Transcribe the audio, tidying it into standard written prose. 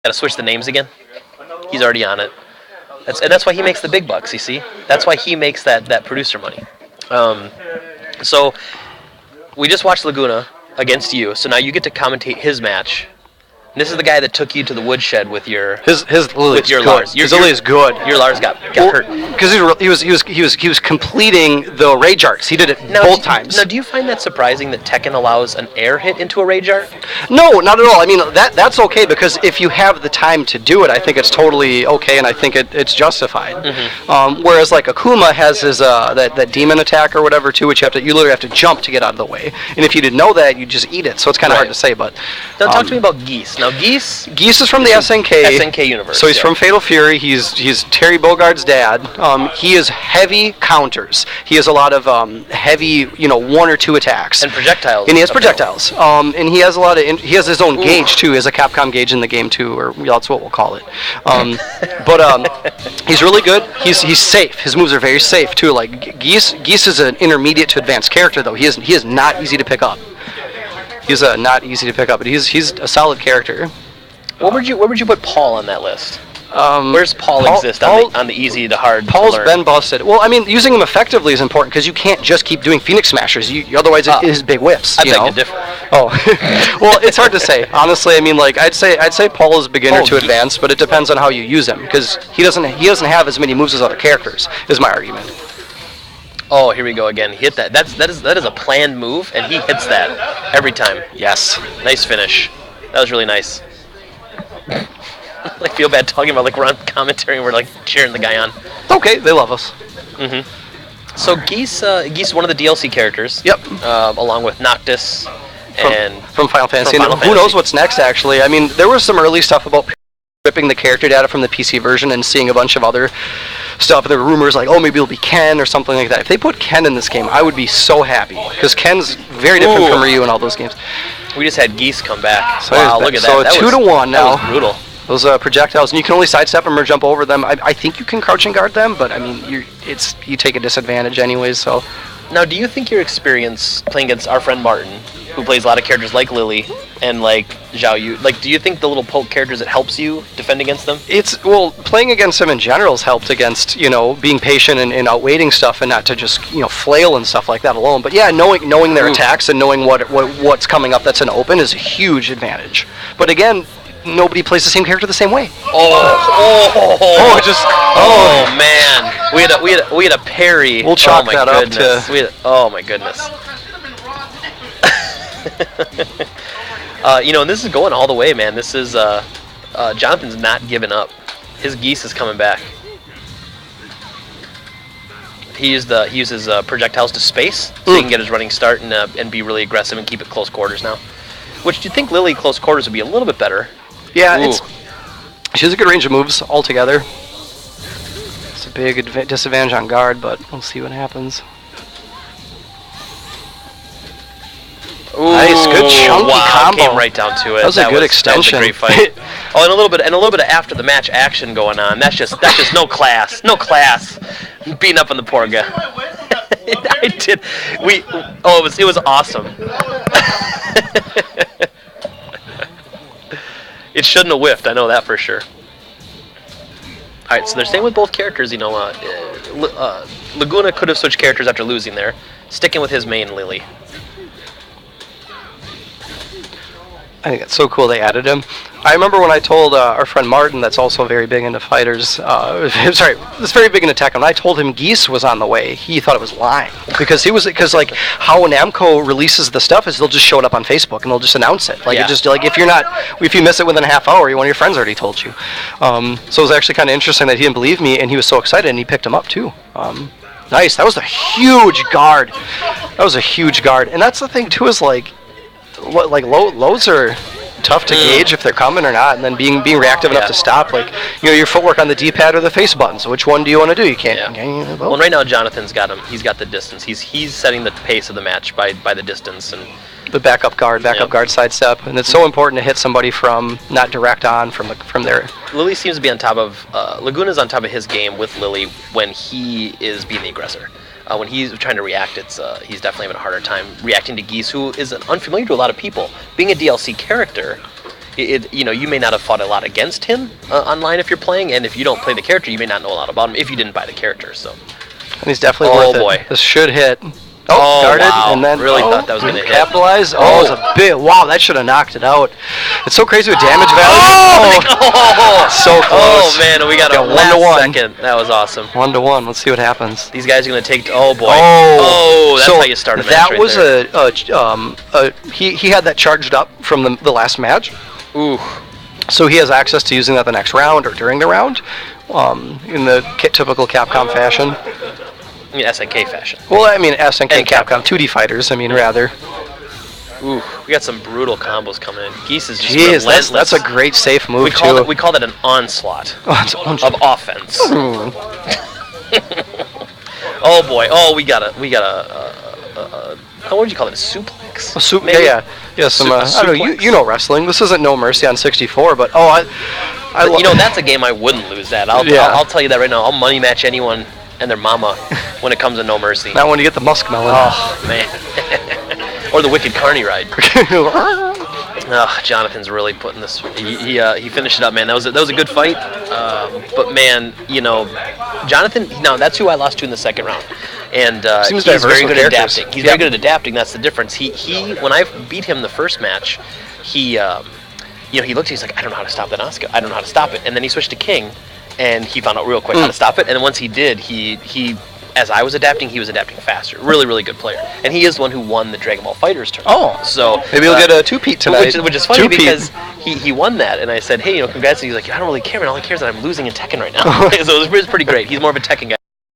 Gotta switch the names again. He's already on it. That's why he makes the big bucks, you see? That's why he makes that producer money. So, we just watched Laguna against you, so now you get to commentate his match. And this is the guy that took you to the woodshed with your his Lily with your good. Lars. His Lily is good. Your Lars got hurt because he was completing the rage arts. He did it both times. Now, do you find that surprising that Tekken allows an air hit into a rage art? No, not at all. I mean that's okay because if you have the time to do it, I think it's totally okay, and I think it's justified. Mm-hmm. Whereas like Akuma has his that demon attack or whatever too, which you literally have to jump to get out of the way. And if you didn't know that, you just eat it. So it's kind of hard to say. But now talk to me about Geese. Now Geese is from the SNK universe. So he's from Fatal Fury. He's Terry Bogard's dad. He is heavy counters. He has a lot of heavy, 1 or 2 attacks. And projectiles. And he has projectiles. And he has a lot of he has his own gauge too. He has a Capcom gauge in the game too, or that's what we'll call it. But he's really good. He's safe. His moves are very safe too. Like Geese is an intermediate to advanced character though. He is not easy to pick up. He's not easy to pick up, but he's a solid character. Where would you put Paul on that list? Where's Paul exist on the easy to hard? Paul's been busted. Well, I mean, using him effectively is important because you can't just keep doing Phoenix Smashers. Otherwise, it is big whips. I beg to differ. Oh, well, it's hard to say. Honestly, I mean, like I'd say Paul is beginner to advanced, but it depends on how you use him because he doesn't have as many moves as other characters. Is my argument. Oh, here we go again. He hit that. That is a planned move, and he hits that every time. Yes. Nice finish. That was really nice. I feel bad talking about we're on commentary and we're cheering the guy on. Okay, they love us. Mm-hmm. So Geese is one of the DLC characters. Yep. Along with Noctis and from Final Fantasy. Who knows what's next? Actually, I mean, there was some early stuff about ripping the character data from the PC version and seeing a bunch of other stuff. There were rumors maybe it'll be Ken or something like that. If they put Ken in this game, I would be so happy because Ken's very different from Ryu in all those games. We just had Geese come back. So wow, look at that. So 2-1 now. That was brutal. Those projectiles, and you can only sidestep them or jump over them. I think you can crouch and guard them, but I mean, you take a disadvantage anyways. So. Now, do you think your experience playing against our friend Martin, who plays a lot of characters like Lily and like Zhao Yu, do you think the little poke characters, it helps you defend against them? Playing against them in general has helped against, being patient and outweighting stuff and not to just, flail and stuff like that alone. But yeah, knowing their attacks and knowing what's coming up that's an open is a huge advantage. But again, nobody plays the same character the same way. Oh man, we had a Pere. We'll chalk that up to. Oh my goodness. And this is going all the way, man. This is Jonathan's not giving up. His Geese is coming back. He uses projectiles to space so he can get his running start and be really aggressive and keep it close quarters now. Which do you think Lily close quarters would be a little bit better? Yeah, she has a good range of moves altogether. It's a big disadvantage on guard, but we'll see what happens. Ooh, nice, good chunky combo. Came right down to it. That was a good extension. That was a great fight. And a little bit of after the match action going on. That's just no class. No class. Beating up on the poor guy. I did. It was awesome. It shouldn't have whiffed, I know that for sure. Alright, so they're staying with both characters, Laguna could have switched characters after losing there. Sticking with his main Lily. I think it's so cool they added him. I remember when I told our friend Martin, that's also very big into fighters, that's very big into Tekken, when I told him Geese was on the way, he thought it was lying. Because how Namco releases the stuff is they'll just show it up on Facebook and they'll just announce it. If you miss it within a half hour, one of your friends already told you. So it was actually kind of interesting that he didn't believe me and he was so excited and he picked him up too. Nice, that was a huge guard. And that's the thing too is lows are tough to gauge if they're coming or not, and then being reactive enough to stop. Your footwork on the D-pad or the face button. So which one do you want to do? You can't. Yeah. Well, right now Jonathan's got him. He's got the distance. He's setting the pace of the match by the distance and the backup guard sidestep, and it's so important to hit somebody from not direct on from there. Lily seems to be on top of Laguna's on top of his game with Lily when he is being the aggressor. When he's trying to react, he's definitely having a harder time reacting to Geese, who is unfamiliar to a lot of people. Being a DLC character, you may not have fought a lot against him online if you're playing, and if you don't play the character, you may not know a lot about him if you didn't buy the character. So. And he's definitely worth it. This should hit. Oh, guarded, wow. And then really thought that was going to hit. Capitalize. Oh, it's a bit. Wow, that should have knocked it out. It's so crazy with damage value. So close. Oh, man, we got a 1-1 second. That was awesome. 1-1. Let's see what happens. These guys are going to take. Oh, boy. Oh, that's how you started that. That was he had that charged up from the last match. Ooh. So he has access to using that the next round or during the round, in the typical Capcom fashion. I mean, SNK fashion. Well, I mean, SNK and Capcom 2D fighters, rather. Ooh, we got some brutal combos coming in. Geese is just relentless. That's a great safe move, we call that an onslaught of offense. Oh, boy. Oh, we got a what would you call it, a suplex? Yeah, some, I don't know, you know wrestling. This isn't No Mercy on 64, but, that's a game I wouldn't lose that. I'll tell you that right now. I'll money match anyone and their mama when it comes to No Mercy. Not when you get the muskmelon. Oh, man. Or the Wicked Carney ride. Jonathan's really putting this. He finished it up, man. That was a good fight. But man, Jonathan. Now that's who I lost to in the second round, and he's very good at adapting. He's very good at adapting. That's the difference. He when I beat him the first match, he looked. He's like, I don't know how to stop that Asuka. I don't know how to stop it. And then he switched to King, and he found out real quick how to stop it. And then once he did, he as I was adapting, he was adapting faster. Really, really good player. And he is the one who won the Dragon Ball FighterZ tournament. Oh, so maybe he'll get a two-peat tonight. Which is funny because he won that, and I said, hey, congrats. And he's like, I don't really care, man. All I care is that I'm losing in Tekken right now. So it was pretty great. He's more of a Tekken guy.